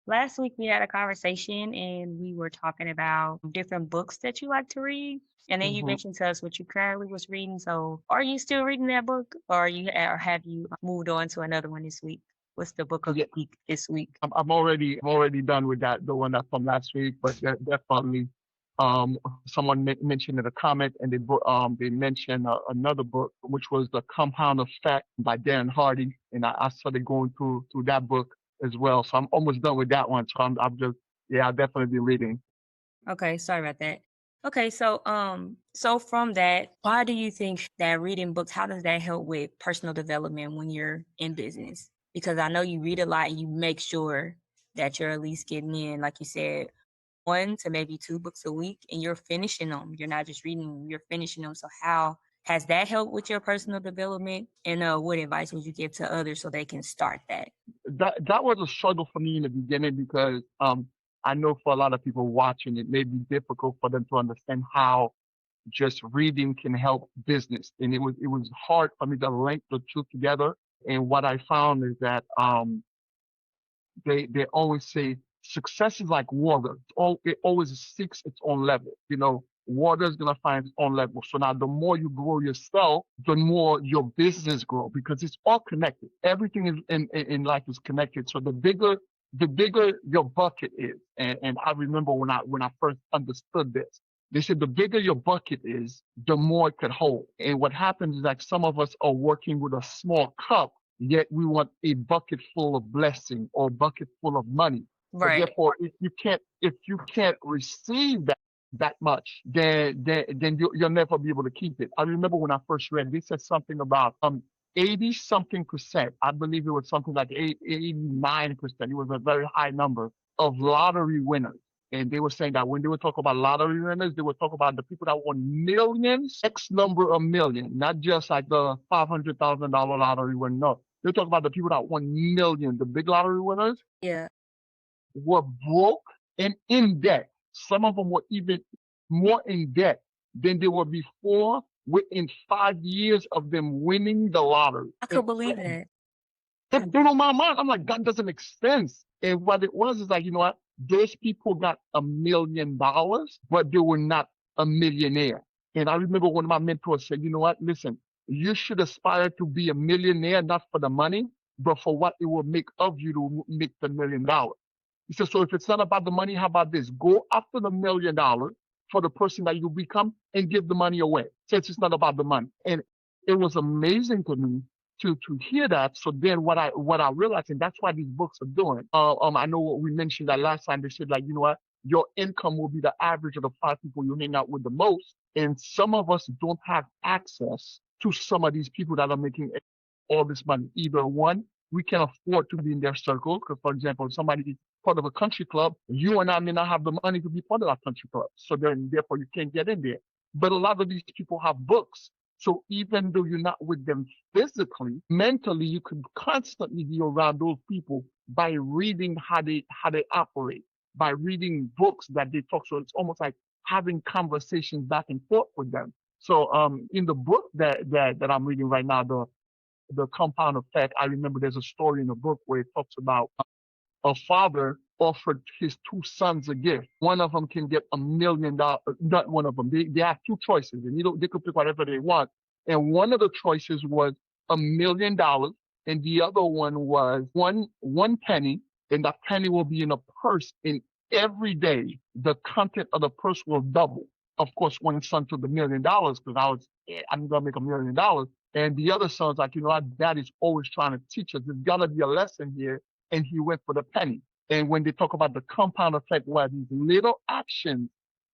Last week we had a conversation and we were talking about different books that you like to read. And then you hmm mentioned to us what you currently was reading. So are you still reading that book or have you moved on to another one this week? What's the book of Yeah, the week this week? I'm already done with that, the one that's from last week. But definitely, someone mentioned in a comment, and they mentioned another book, which was The Compound Effect by Darren Hardy, and I started going through that book as well. So I'm almost done with that one. So I'm just yeah, I'll definitely be reading. Okay, sorry about that. Okay, so from that, why do you think that reading books, how does that help with personal development when you're in business? Because I know you read a lot and you make sure that you're at least getting in, like you said, 1 to maybe 2 books a week and you're finishing them. You're not just reading them, you're finishing them. So how has that helped with your personal development? And what advice would you give to others so they can start that? That was a struggle for me in the beginning because I know for a lot of people watching, it may be difficult for them to understand how just reading can help business. And it was hard for me to link the two together. And what I found is that they always say success is like water. It always seeks its own level. Water is gonna find its own level. So now the more you grow yourself, the more your business grow because it's all connected. Everything in life is connected. So the bigger your bucket is, and I remember when I first understood this, they said the bigger your bucket is, the more it could hold. And what happens is like some of us are working with a small cup, yet we want a bucket full of blessing or a bucket full of money. So Right. therefore, if you can't receive that much, then you'll never be able to keep it. I remember when I first read, they said something about 80 something percent. I believe it was something like 89%. It was a very high number of lottery winners. And they were saying that when they would talk about lottery winners, they would talk about the people that won millions, X number of million, not just like the $500,000 lottery winner. No, they talk about the people that won millions, the big lottery winners Yeah. were broke and in debt. Some of them were even more in debt than they were before within 5 years of them winning the lottery. I And could believe that. it blew my mind. I'm like, that doesn't make sense. And what it was is like, you know what? Those people got $1 million, but they were not a millionaire. And I remember one of my mentors said, you know what? Listen, you should aspire to be a millionaire, not for the money, but for what it will make of you to make the $1 million. He said, so if it's not about the money, how about this? Go after the $1 million for the person that you become and give the money away. Since it's not about the money. And it was amazing to me to hear that. So then what I realized, and that's why these books are doing. I know what we mentioned that last time. They said like, you know what, your income will be the average of the 5 people you hang out with the most. And some of us don't have access to some of these people that are making all this money. Either one, we can afford to be in their circle. Because for example, if somebody is part of a country club, you and I may not have the money to be part of that country club. So then therefore you can't get in there. But a lot of these people have books. So even though you're not with them physically, mentally, you can constantly be around those people by reading how they operate, by reading books that they talk. So it's almost like having conversations back and forth with them. So in the book that I'm reading right now, the Compound Effect, I remember there's a story in the book where it talks about a father offered his two sons a gift. One of them can get $1 million. Not one of them. They have two choices, and they could pick whatever they want. And one of the choices was $1 million, and the other one was one penny, and that penny will be in a purse. And every day, the content of the purse will double. Of course, one son took $1 million because I'm gonna make $1 million. And the other son's like, our dad is always trying to teach us. There's gotta be a lesson here, and he went for the penny. And when they talk about the compound effect, where these little actions,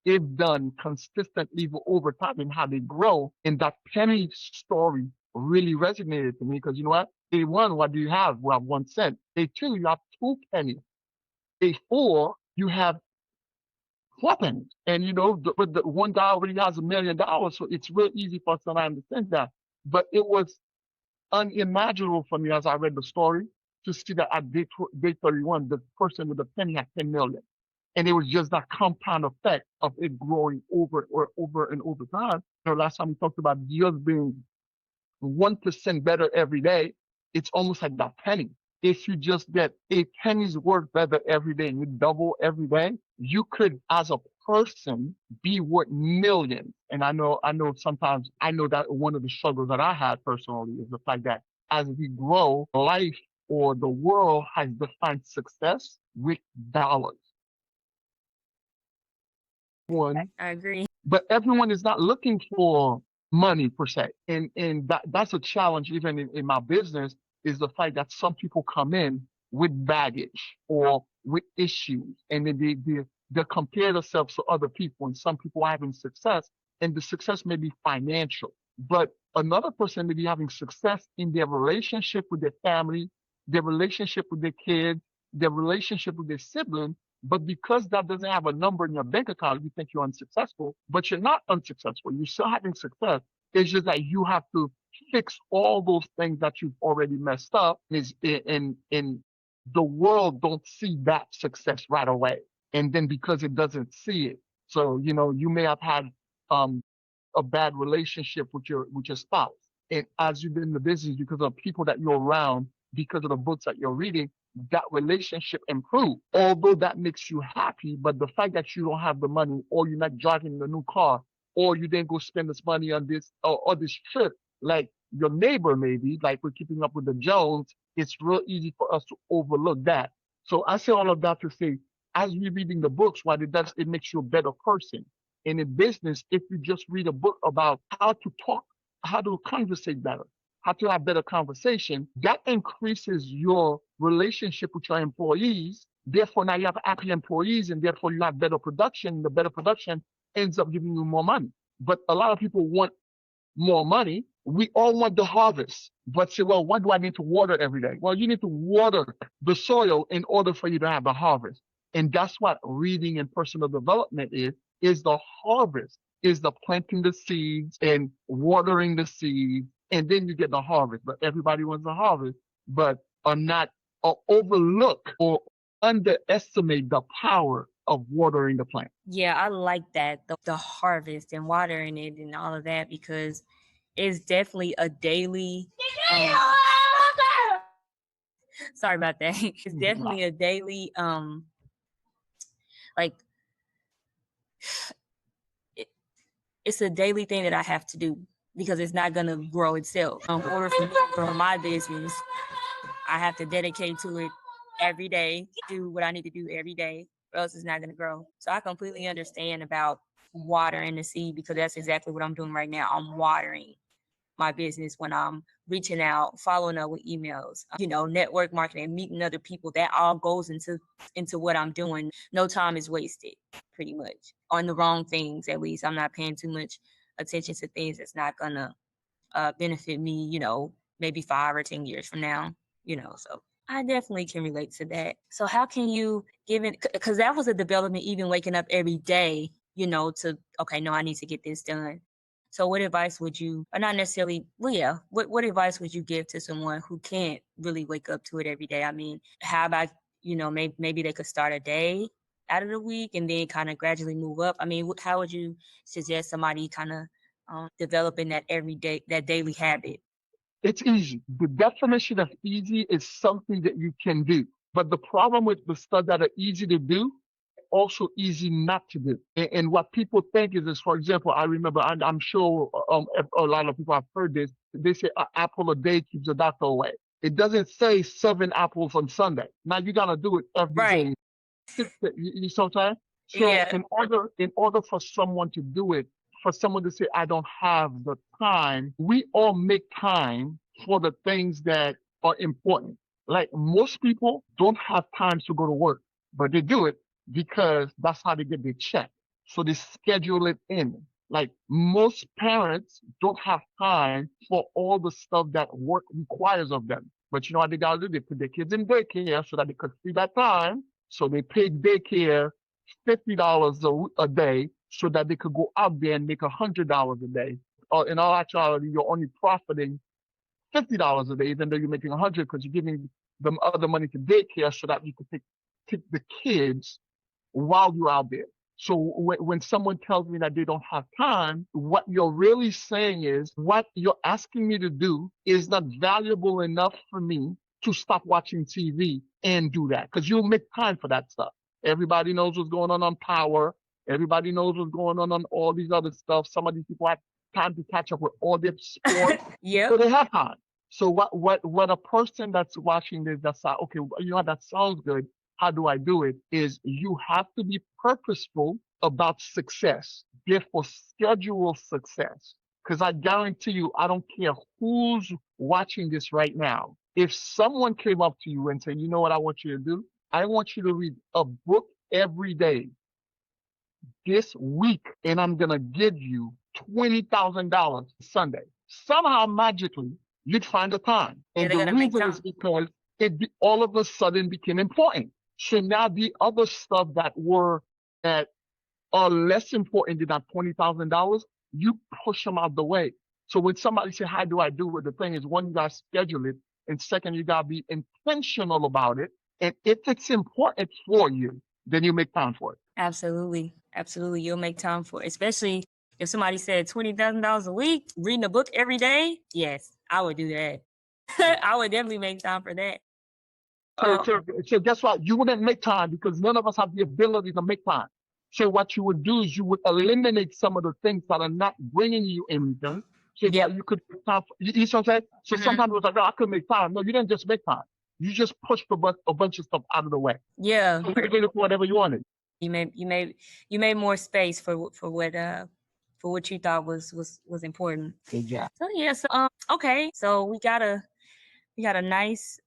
if done consistently over time and how they grow, and that penny story really resonated to me because you know what? Day one, what do you have? We have 1 cent. Day two, you have two pennies. Day four, you have 4 pennies. And but the one guy already has $1 million, so it's real easy for us to understand that. But it was unimaginable for me as I read the story to see that at day 31, the person with the penny had 10 million. And it was just that compound effect of it growing over and over time. Last time we talked about years being 1% better every day. It's almost like that penny. if you just get a penny's worth better every day and you double every day, you could, as a person, be worth millions. And I know sometimes I know that one of the struggles that I had personally is the fact that as we grow, life or the world has defined success with dollars. One, I agree. but everyone is not looking for money per se. And that's a challenge even in my business is the fact that some people come in with baggage or with issues and then they compare themselves to other people and some people are having success and the success may be financial. But another person may be having success in their relationship with their family, their relationship with their kids, their relationship with their siblings, but because that doesn't have a number in your bank account, you think you're unsuccessful, but you're not unsuccessful. You're still having success. It's just that you have to fix all those things that you've already messed up. Is in the world don't see that success right away, and then because it doesn't see it, so you may have had um a bad relationship with your spouse. And as you've been in the business, because of people that you're around, because of the books that you're reading, that relationship improves. Although that makes you happy, but the fact that you don't have the money, or you're not driving the new car, or you didn't go spend this money on this or this trip, like your neighbor maybe, like we're keeping up with the Jones, it's real easy for us to overlook that. So I say all of that to say, as we're reading the books, what it does, it makes you a better person. And in business, if you just read a book about how to talk, how to conversate better, how to have better conversation, that increases your relationship with your employees. Therefore, now you have happy employees and therefore you have better production. The better production ends up giving you more money. But a lot of people want more money. We all want the harvest, but say, well, what do I need to water every day? Well, you need to water the soil in order for you to have the harvest. And that's what reading and personal development is the harvest, is the planting the seeds and watering the seeds, and then you get the harvest. But everybody wants a harvest, but are not or overlook or underestimate the power of watering the plant. Yeah, I like that, the harvest and watering it and all of that because it's definitely a daily um sorry about that. It's definitely a daily like it, it's a daily thing that I have to do because it's not gonna grow itself. In order for me to grow my business, I have to dedicate to it every day, do what I need to do every day, or else it's not going to grow. So I completely understand about watering the seed because that's exactly what I'm doing right now. I'm watering my business when I'm reaching out, following up with emails, network marketing, meeting other people. That all goes into what I'm doing. No time is wasted, pretty much, on the wrong things. At least I'm not paying too much attention to things that's not gonna benefit me, maybe 5 or 10 years from now, so I definitely can relate to that. So how can you given because that was a development even waking up every day, to okay, no, I need to get this done. So what advice would you or not necessarily well yeah, what advice would you give to someone who can't really wake up to it every day? I mean, how about, maybe they could start a day out of the week and then kind of gradually move up. I mean, how would you suggest somebody kind of developing that every day, that daily habit? It's easy. The definition of easy is something that you can do. But the problem with the stuff that are easy to do, also easy not to do. And what people think is, for example, I remember, I'm sure a lot of people have heard this. They say an apple a day keeps the doctor away. It doesn't say 7 apples on Sunday. Now you gotta do it every Right. day. You see what I'm saying? So Yeah. in order for someone to do it, for someone to say, I don't have the time, we all make time for the things that are important. Like most people don't have time to go to work, but they do it because that's how they get their check. So they schedule it in. Like most parents don't have time for all the stuff that work requires of them. But you know what they gotta do? They put their kids in daycare so that they could free that time. So they pay daycare $50 a day so that they could go out there and make $100 a day. Or in all actuality, you're only profiting $50 a day, even though you're making 100 because you're giving them other money to daycare so that you can take the kids while you're out there. So when someone tells me that they don't have time, what you're really saying is what you're asking me to do is not valuable enough for me to stop watching TV and do that because you'll make time for that stuff. Everybody knows what's going on Power. Everybody knows what's going on all these other stuff. Some of these people have time to catch up with all their sports, Yep. so they have time. So what a person that's watching this that's like, okay, you know what, that sounds good. How do I do it? Is you have to be purposeful about success. Therefore, schedule success. Because I guarantee you, I don't care who's watching this right now. If someone came up to you and said, you know what I want you to do? I want you to read a book every day this week, and I'm going to give you $20,000 Sunday. Somehow, magically, you'd find the time. Yeah, And they're the gonna make reason time. is because all of a sudden became important. So now the other stuff that were at are less important than that $20,000, you push them out the way. So when somebody say, how do I do it? The thing is, one, you got to schedule it. And second, you got to be intentional about it. And if it's important for you, then you make time for it. Absolutely. Absolutely. You'll make time for it. Especially if somebody said $20,000 a week, reading a book every day. Yes, I would do that. I would definitely make time for that. So guess what? You wouldn't make time because none of us have the ability to make time. So what you would do is you would eliminate some of the things that are not bringing you anything so that you could make time. You see what I'm saying? So sometimes it was like, oh, I could make time. No, you didn't just make time. You just pushed a bunch of stuff out of the way. Yeah. So you could do whatever you wanted. You made more space for what you thought was important. Exactly. So yeah, so okay. So we got a nice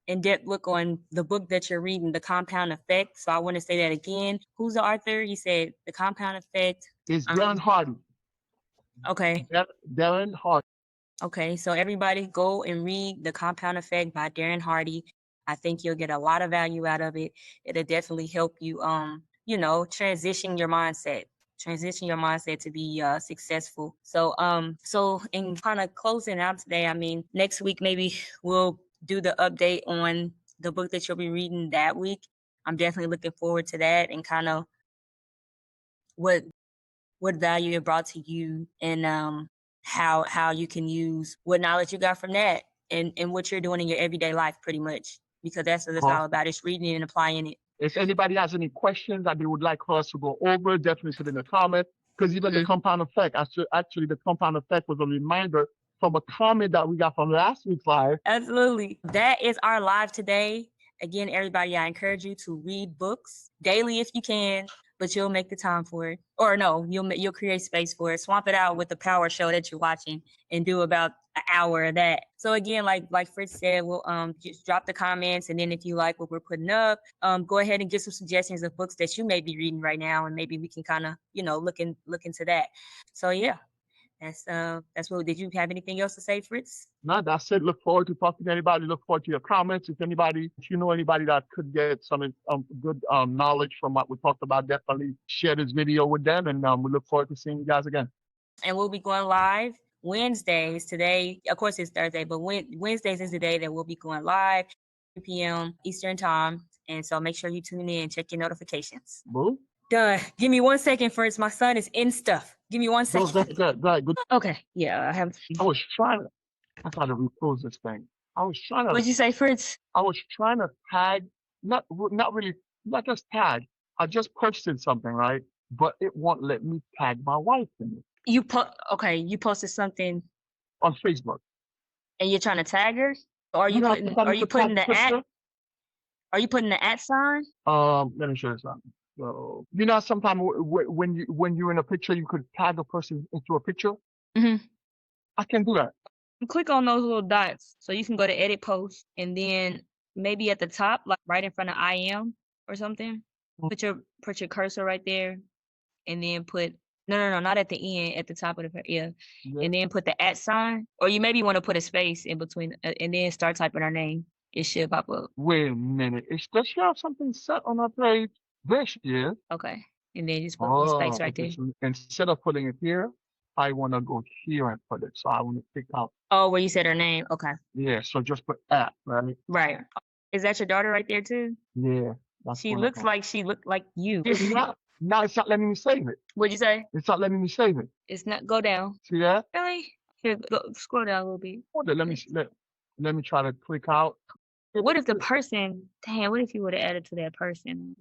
in-depth look on the book that you're reading, The Compound Effect. So I want to say that again. Who's the author? You said The Compound Effect. It's Darren Hardy. Okay. Darren Hardy. Okay, so everybody go and read The Compound Effect by Darren Hardy. I think you'll get a lot of value out of it. It'll definitely help you, transition your mindset to be successful. So in kind of closing out today, I mean, next week maybe we'll do the update on the book that you'll be reading that week. I'm definitely looking forward to that and kind of what value it brought to you and how you can use what knowledge you got from that and what you're doing in your everyday life, pretty much, because that's what it's all about. It's reading it and applying it. If anybody has any questions that they would like us to go over, definitely put in the comment. Because even the compound effect, actually, the compound effect was a reminder from a comment that we got from last week's live. Absolutely. That is our live today. Again, everybody, I encourage you to read books daily if you can, but you'll make the time for it. Or no, you'll create space for it. Swamp it out with the power show that you're watching and do about an hour of that. So again, like Fritz said, we'll just drop the comments, and then if you like what we're putting up, go ahead and get some suggestions of books that you may be reading right now, and maybe we can kind of look into that. So yeah. That's what. Did you have anything else to say, Fritz? No, that's it. Look forward to talking to anybody. Look forward to your comments. If you know anybody that could get some good knowledge from what we talked about, definitely share this video with them. And we look forward to seeing you guys again. And we'll be going live Wednesdays. Today, of course, it's Thursday, but Wednesdays is the day that we'll be going live, 3 p.m. Eastern time. And so make sure you tune in and check your notifications. Boo. Done. Give me 1 second, Fritz. My son is in stuff. Give me 1 second. Good. Okay. Yeah, I have. I thought to repose this thing. What'd you say, Fritz? I was trying to tag, not just tag. I just posted something, right? But it won't let me tag my wife in it. You posted something on Facebook. And you're trying to tag her? Or are you putting the at? Are you putting the at sign? Let me show you something. So, sometimes when you're in a picture, you could tag a person into a picture. Mm-hmm. I can do that. You click on those little dots, so you can go to edit post, and then maybe at the top, like right in front of I am or something, put your cursor right there, and then put no, not at the end, at the top of the and then put the at sign, or you maybe want to put a space in between, and then start typing her name. It should pop up. Wait a minute, does she have something set on her page? There she is. Okay. And then just put a space right there. So instead of putting it here, I want to go here and put it. So I want to pick out. Oh, where you said her name. Okay. Yeah. So just put at, right? Right. Is that your daughter right there too? Yeah. She looks like you. Now it's not letting me save it. What'd you say? It's not letting me save it. It's not. Go down. See that? Really? Here, go, scroll down a little bit. Hold on. Let me see. Let me try to click out. What if the person, damn, what if you would have added to that person?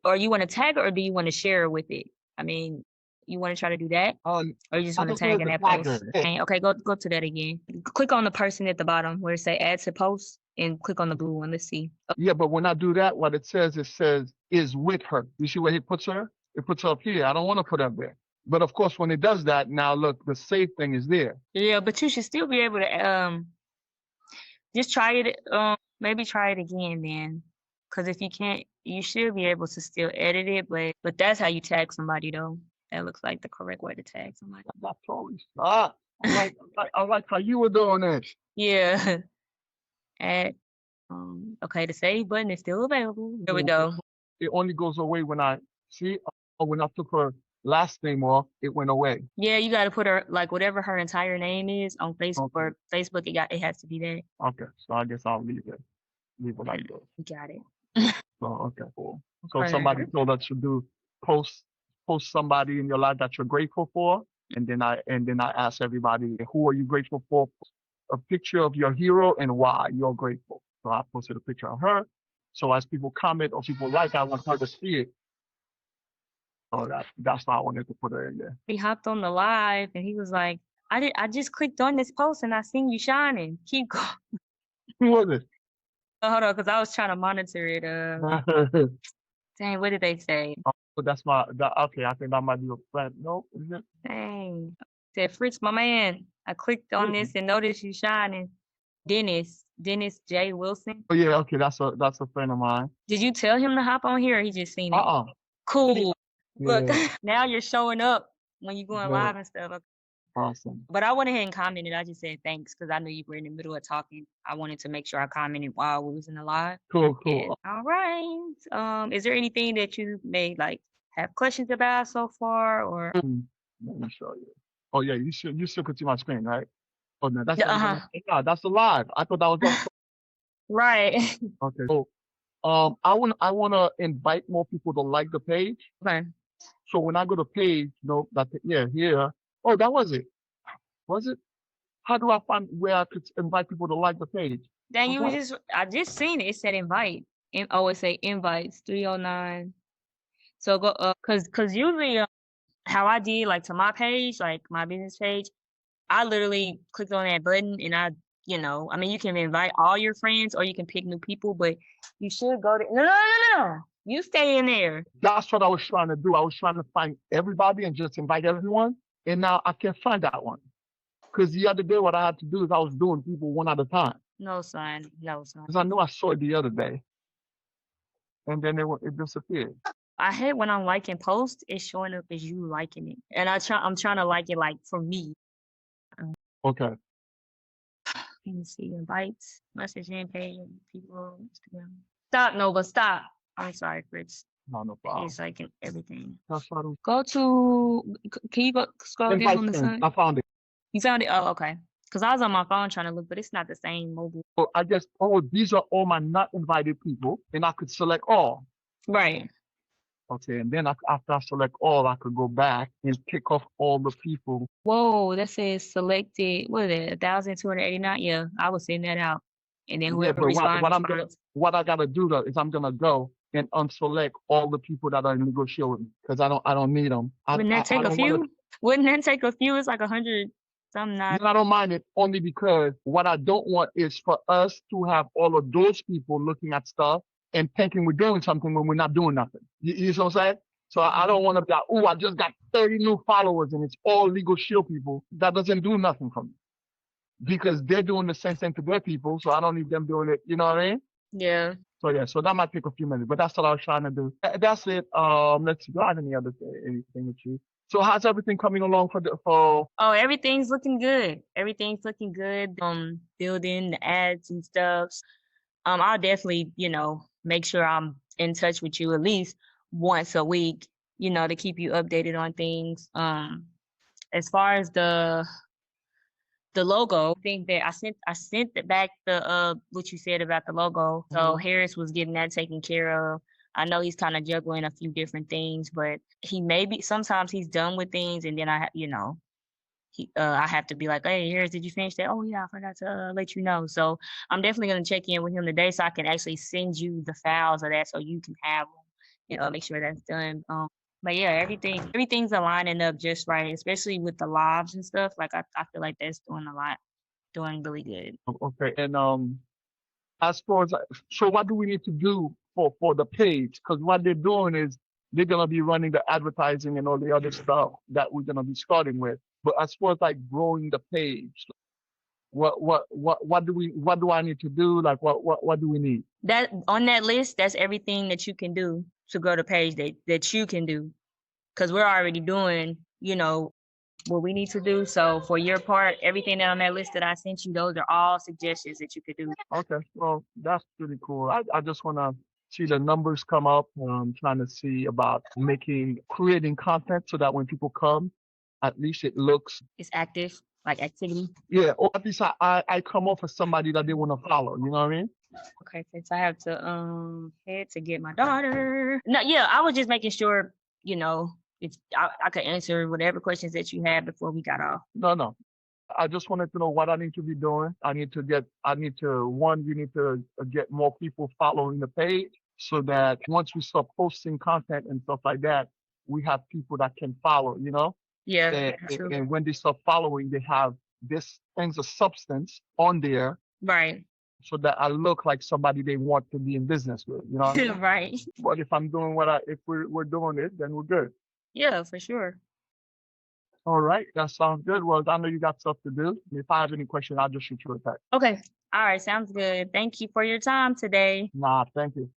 Or you want to tag or do you want to share with it? I mean, you want to try to do that? Or you just I want to just tag wanted in to that tag her. post? Dang, okay, go to that again. Click on the person at the bottom where it say add to post and click on the blue one. Let's see. Yeah, but when I do that, what it says is with her. You see where he puts her? It puts her up here. I don't want to put her up there. But of course, when it does that, now look, the save thing is there. Yeah, but you should still be able to just try it. Maybe try it again then. Because if you can't, you should be able to still edit it. But that's how you tag somebody though. That looks like the correct way to tag somebody. That's totally I like how you were doing it. Yeah. Add. Okay, the save button is still available. There we go. It only goes away when I see. When I took her last name off, it went away. Yeah, you got to put her like whatever her entire name is on Facebook. Okay. Or Facebook, it has to be there. Okay, so I guess I'll leave it like this. You got it. So okay, cool. So Okay. somebody told us to do post somebody in your life that you're grateful for, and then I ask everybody, who are you grateful for? A picture of your hero and why you're grateful. So I posted a picture of her. So as people comment or people like, I want her to see it. So that's why I wanted to put her in there. He hopped on the live and he was like, I just clicked on this post and I seen you shining. Keep going. Who was it? Hold on, because I was trying to monitor it. Dang, what did they say? Oh, that's okay. I think that might be a friend. No, is it? Dang. Said Fritz, my man. I clicked on this and noticed you shining. Dennis J. Wilson. Oh yeah, okay, that's a friend of mine. Did you tell him to hop on here or he just seen it? Cool. Look, now you're showing up when you're going live and stuff. Awesome. But I went ahead and commented. I just said thanks because I knew you were in the middle of talking. I wanted to make sure I commented while we was in the live. Cool. And, all right. Is there anything that you may like have questions about so far or? Let me show you. Oh yeah, you should could see my screen, right? Oh no, that's that's a live. I thought that was right. Okay. So I wanna invite more people to like the page. Okay. So when I go to page, here. Oh, that was it. Was it? How do I find where I could invite people to like the page? Then I just seen it. It said invite. It say invites 309. So go cause usually how I did like to my page, like my business page, I literally clicked on that button and I mean you can invite all your friends or you can pick new people, but you should go to no. You stay in there. That's what I was trying to do. I was trying to find everybody and just invite everyone. And now I can't find that one. Because the other day what I had to do is I was doing people one at a time. No, son. Because I knew I saw it the other day. And then it disappeared. I hate when I'm liking posts, it's showing up as you liking it. And I'm trying to like it like for me. Okay. Let me see. Invites, messaging page, people, Instagram. Stop, Nova, stop. I'm sorry, Fritz. No problem. It's like everything. Go to, can you scroll down on the side? I found it. You found it? Oh, okay. Because I was on my phone trying to look, but it's not the same mobile. So I guess, these are all my not invited people, and I could select all. Right. Okay, and then after I select all, I could go back and pick off all the people. Whoa, that says selected, what is it, 1,289? Yeah, I was sending that out. And then whoever responds. What I gotta do though is I'm gonna go and unselect all the people that are in negotiation with me because I don't need them. Wouldn't that take a few? Wouldn't that take a few? It's like 100 something. I don't mind it only because what I don't want is for us to have all of those people looking at stuff and thinking we're doing something when we're not doing nothing. You know what I'm saying? So I don't want to be like, I just got 30 new followers and it's all Legal Shield people. That doesn't do nothing for me. Because they're doing the same thing to their people, so I don't need them doing it. You know what I mean? Yeah. So that might take a few minutes, but that's what I was trying to do. That's it. Let's see. Do I have anything with you? So how's everything coming along for? Oh, everything's looking good. Everything's looking good. Building the ads and stuff. I'll definitely, make sure I'm in touch with you at least once a week, to keep you updated on things. As far as the logo, I think that I sent it back what you said about the logo. So Harris was getting that taken care of. I know he's kind of juggling a few different things, but sometimes he's done with things and then I have to be like, "Hey, here's did you finish that? Oh yeah, I forgot to let you know." So I'm definitely gonna check in with him today so I can actually send you the files of that so you can have them. Make sure that's done. But yeah, everything's aligning up just right, especially with the lives and stuff. Like I feel like that's doing a lot, doing really good. Okay. And as far as so, what do we need to do for the page? Because what they're doing is they're gonna be running the advertising and all the other stuff that we're gonna be starting with. But as far as like growing the page, what do I need to do? Like what do we need? That on that list, that's everything that you can do to grow the page that you can do because we're already doing, what we need to do. So for your part, everything that on that list that I sent you, those are all suggestions that you could do. Okay, well that's pretty cool. I just wanna see the numbers come up. I'm trying to see about creating content so that when people come, at least it looks It's active, like activity. yeah, or at least I come off as somebody that they want to follow. You know what I mean? Okay, so I have to head to get my daughter. No, yeah, I was just making sure, if I could answer whatever questions that you had before we got off. No, no. I just wanted to know what I need to be doing. We need to get more people following the page so that once we start posting content and stuff like that, we have people that can follow, you know? Yeah, And, true. and when they start following, they have this things of substance on there Right. so that I look like somebody they want to be in business with, you know what I mean? Right. But if I'm doing if we're doing it, then we're good. Yeah, for sure. All right, that sounds good. Well, I know you got stuff to do. If I have any questions, I'll just shoot you a text. Okay. All right, sounds good. Thank you for your time today. Nah, thank you.